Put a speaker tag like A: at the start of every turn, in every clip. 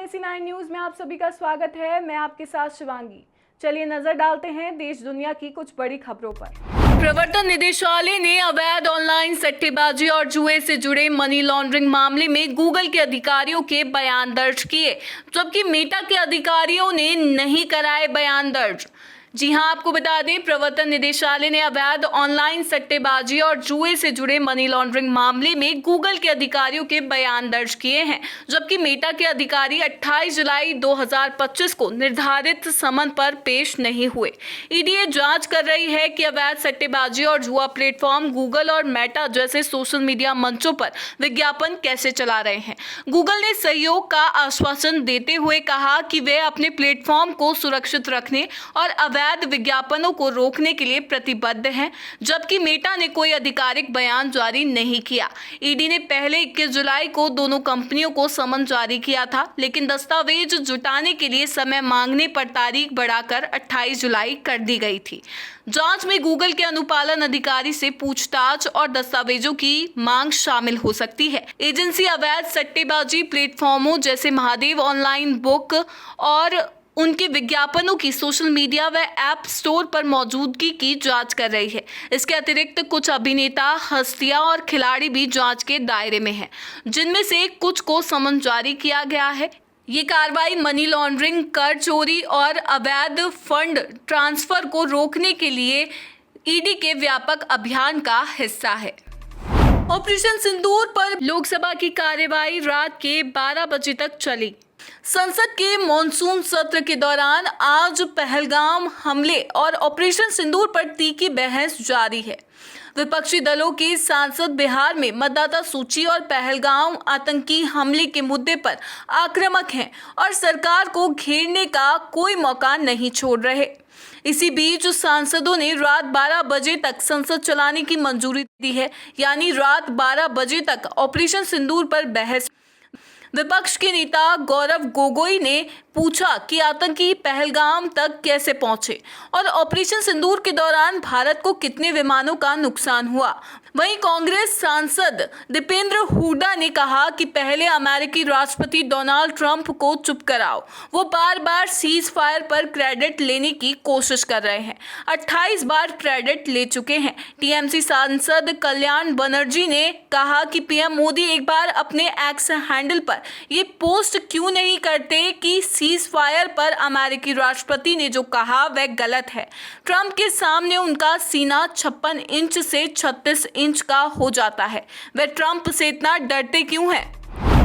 A: AC9 news में आप सभी का स्वागत है। मैं आपके साथ शिवांगी। चलिए नजर डालते हैं देश दुनिया की कुछ बड़ी खबरों पर। प्रवर्तन निदेशालय ने अवैध ऑनलाइन सट्टेबाजी और जुए से जुड़े मनी लॉन्ड्रिंग मामले में गूगल के अधिकारियों के बयान दर्ज किए, जबकि मेटा के अधिकारियों ने नहीं कराए बयान दर्ज। जी हां, आपको बता दें, प्रवर्तन निदेशालय ने अवैध ऑनलाइन सट्टेबाजी और जुए से जुड़े मनी लॉन्ड्रिंग मामले में गूगल के अधिकारियों के बयान दर्ज किए हैं, जबकि मेटा के अधिकारी 28 जुलाई 2025 को निर्धारित समन पर पेश नहीं हुए। ईडी जांच कर रही है कि अवैध सट्टेबाजी और जुआ प्लेटफॉर्म गूगल और मेटा जैसे सोशल मीडिया मंचों पर विज्ञापन कैसे चला रहे हैं। गूगल ने सहयोग का आश्वासन देते हुए कहा कि वे अपने प्लेटफॉर्म को सुरक्षित रखने और अवैध विज्ञापनों को रोकने के लिए प्रतिबद्ध हैं, जबकि मेटा ने कोई आधिकारिक बयान जारी नहीं किया। ईडी ने पहले 21 जुलाई को दोनों कंपनियों को समन जारी किया था, लेकिन दस्तावेज जुटाने के लिए समय मांगने पर तारीख बढ़ाकर 28 जुलाई कर दी गई थी। जांच में गूगल के अनुपालन अधिकारी से पूछताछ और दस्तावेजों की मांग शामिल हो सकती है। एजेंसी अवैध सट्टेबाजी प्लेटफॉर्मों जैसे महादेव ऑनलाइन बुक और उनके विज्ञापनों की सोशल मीडिया व ऐप स्टोर पर मौजूदगी की जांच कर रही है। इसके अतिरिक्त कुछ अभिनेता, हस्तियां और खिलाड़ी भी जांच के दायरे में हैं, जिनमें से कुछ को समन जारी किया गया है। ये कार्रवाई मनी लॉन्ड्रिंग, कर चोरी और अवैध फंड ट्रांसफर को रोकने के लिए ईडी के व्यापक अभियान का हिस्सा है। ऑपरेशन सिंदूर पर लोकसभा की कार्यवाही रात के 12 बजे तक चली। संसद के मॉनसून सत्र के दौरान आज पहलगाम हमले और ऑपरेशन सिंदूर पर तीखी बहस जारी है। विपक्षी दलों के सांसद बिहार में मतदाता सूची और पहलगाम आतंकी हमले के मुद्दे पर आक्रामक हैं और सरकार को घेरने का कोई मौका नहीं छोड़ रहे। इसी बीच सांसदों ने रात 12 बजे तक संसद चलाने की मंजूरी दी है, यानी रात 12 बजे तक ऑपरेशन सिंदूर पर बहस। विपक्ष के नेता गौरव गोगोई ने पूछा कि आतंकी पहलगाम तक कैसे पहुंचे और ऑपरेशन सिंदूर के दौरान भारत को कितने विमानों का नुकसान हुआ। वहीं कांग्रेस सांसद दीपेंद्र हुड्डा ने कहा कि पहले अमेरिकी राष्ट्रपति डोनाल्ड ट्रंप को चुप कराओ, वो बार बार सीज फायर पर क्रेडिट लेने की कोशिश कर रहे हैं, 28 बार क्रेडिट ले चुके हैं। टीएमसी सांसद कल्याण बनर्जी ने कहा कि पीएम मोदी एक बार अपने एक्स हैंडल पर ये पोस्ट क्यों नहीं करते कि सीज फायर पर अमेरिकी राष्ट्रपति ने जो कहा वह गलत है। ट्रंप के सामने उनका सीना 56 इंच से 36 इंच का हो जाता है, वे ट्रंप से इतना डरते क्यों हैं?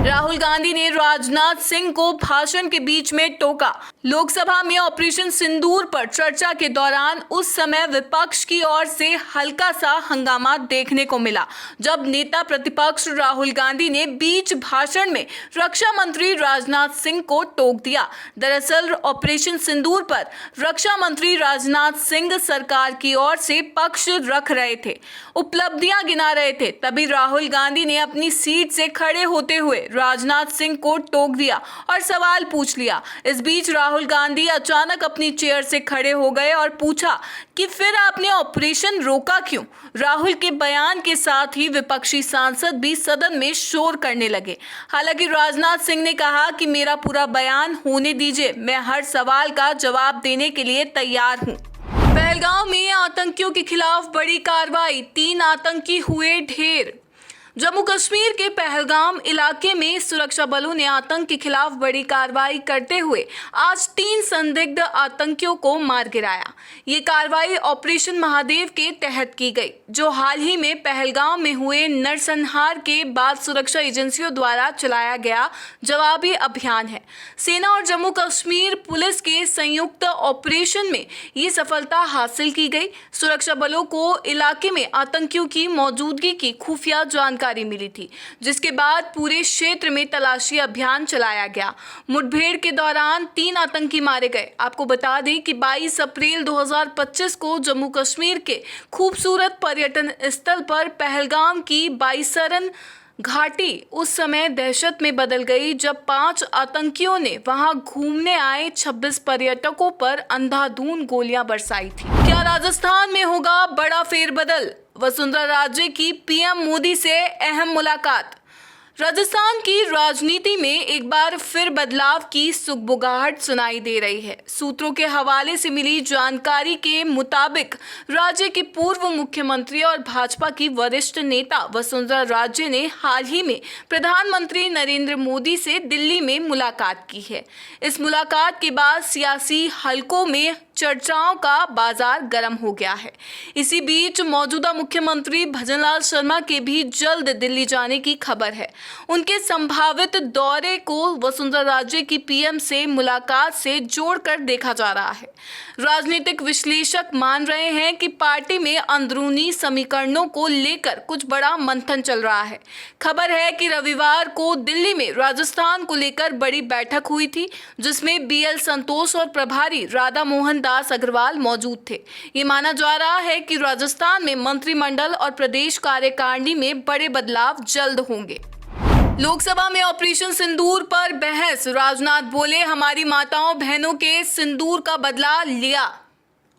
A: राहुल गांधी ने राजनाथ सिंह को भाषण के बीच में टोका। लोकसभा में ऑपरेशन सिंदूर पर चर्चा के दौरान उस समय विपक्ष की ओर से हल्का सा हंगामा देखने को मिला, जब नेता प्रतिपक्ष राहुल गांधी ने बीच भाषण में रक्षा मंत्री राजनाथ सिंह को टोक दिया। दरअसल ऑपरेशन सिंदूर पर रक्षा मंत्री राजनाथ सिंह सरकार की ओर से पक्ष रख रहे थे, उपलब्धियां गिना रहे थे। तभी राहुल गांधी ने अपनी सीट से खड़े होते हुए राजनाथ सिंह को टोक दिया और सवाल पूछ लिया। इस बीच राहुल गांधी अचानक अपनी चेयर से खड़े हो गए और पूछा कि फिर आपने ऑपरेशन रोका क्यों? राहुल के बयान के साथ ही विपक्षी सांसद भी सदन में शोर करने लगे। हालांकि राजनाथ सिंह ने कहा कि मेरा पूरा बयान होने दीजिए, मैं हर सवाल का जवाब देने के लिए तैयार हूं। पहलगाम में आतंकियों के खिलाफ बड़ी कार्रवाई, 3 आतंकी हुए ढेर। जम्मू कश्मीर के पहलगाम इलाके में सुरक्षा बलों ने आतंक के खिलाफ बड़ी कार्रवाई करते हुए आज 3 संदिग्ध आतंकियों को मार गिराया। ये कार्रवाई ऑपरेशन महादेव के तहत की गई, जो हाल ही में पहलगाम में हुए नरसंहार के बाद सुरक्षा एजेंसियों द्वारा चलाया गया जवाबी अभियान है। सेना और जम्मू कश्मीर पुलिस के संयुक्त ऑपरेशन में ये सफलता हासिल की गई। सुरक्षा बलों को इलाके में आतंकियों की मौजूदगी की खुफिया जानकारी मिली थी, जिसके बाद पूरे क्षेत्र में तलाशी अभियान चलाया गया। मुठभेड़ के दौरान 3 आतंकी मारे गए। आपको बता दें कि 22 अप्रैल 2025 को जम्मू कश्मीर के खूबसूरत पर्यटन स्थल पर पहलगाम की बाईसरन घाटी उस समय दहशत में बदल गई, जब 5 आतंकियों ने वहां घूमने आए 26 पर्यटकों पर अंधाधुंध गोलियां बरसाई थी। क्या राजस्थान में होगा बड़ा फेरबदल? वसुंधरा राजे की पीएम मोदी से अहम मुलाकात। राजस्थान की राजनीति में एक बार फिर बदलाव की सुगबुगाहट सुनाई दे रही है। सूत्रों के हवाले से मिली जानकारी के मुताबिक राज्य के पूर्व मुख्यमंत्री और भाजपा की वरिष्ठ नेता वसुंधरा राजे ने हाल ही में प्रधानमंत्री नरेंद्र मोदी से दिल्ली में मुलाकात की है। इस मुलाकात के बाद सियासी हलकों में चर्चाओं का बाजार गर्म हो गया है। इसी बीच मौजूदा मुख्यमंत्री भजनलाल शर्मा के भी जल्द दिल्ली जाने की खबर है। उनके संभावित दौरे को वसुंधरा राजे की पीएम से मुलाकात से जोड़कर देखा जा रहा है। राजनीतिक विश्लेषक मान रहे हैं कि पार्टी में अंदरूनी समीकरणों को लेकर कुछ बड़ा मंथन चल रहा है। खबर है कि रविवार को दिल्ली में राजस्थान को लेकर बड़ी बैठक हुई थी, जिसमें बीएल संतोष और प्रभारी राधा मोहन दास अग्रवाल मौजूद थे। ये माना जा रहा है कि राजस्थान में मंत्रिमंडल और प्रदेश कार्यकारिणी में बड़े बदलाव जल्द होंगे। लोकसभा में ऑपरेशन सिंदूर पर बहस। राजनाथ बोले, हमारी माताओं बहनों के सिंदूर का बदला लिया।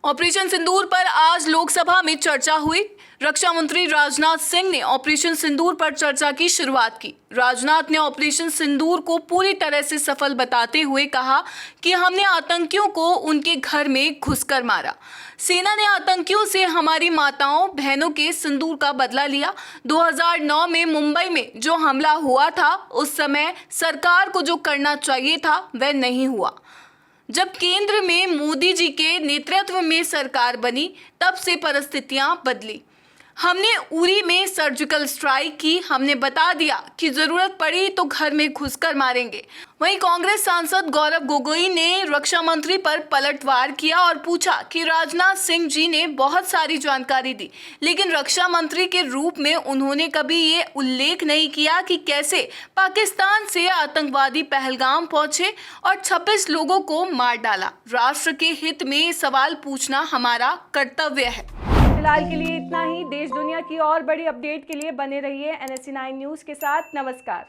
A: ऑपरेशन सिंदूर पर आज लोकसभा में चर्चा हुई। रक्षा मंत्री राजनाथ सिंह ने ऑपरेशन सिंदूर पर चर्चा की शुरुआत की। राजनाथ ने ऑपरेशन सिंदूर को पूरी तरह से सफल बताते हुए कहा कि हमने आतंकियों को उनके घर में घुसकर मारा। सेना ने आतंकियों से हमारी माताओं बहनों के सिंदूर का बदला लिया। 2009 में मुंबई में जो हमला हुआ था, उस समय सरकार को जो करना चाहिए था वह नहीं हुआ। जब केंद्र में मोदी जी के नेतृत्व में सरकार बनी, तब से परिस्थितियां बदली। हमने उरी में सर्जिकल स्ट्राइक की। हमने बता दिया कि जरूरत पड़ी तो घर में घुसकर मारेंगे। वहीं कांग्रेस सांसद गौरव गोगोई ने रक्षा मंत्री पर पलटवार किया और पूछा कि राजनाथ सिंह जी ने बहुत सारी जानकारी दी, लेकिन रक्षा मंत्री के रूप में उन्होंने कभी ये उल्लेख नहीं किया कि कैसे पाकिस्तान से आतंकवादी पहलगाम पहुंचे और 26 लोगों को मार डाला। राष्ट्र के हित में सवाल पूछना हमारा कर्तव्य है। फिलहाल के लिए इतना ही। देश दुनिया की और बड़ी अपडेट के लिए बने रहिए NSE9 न्यूज़ के साथ। नमस्कार।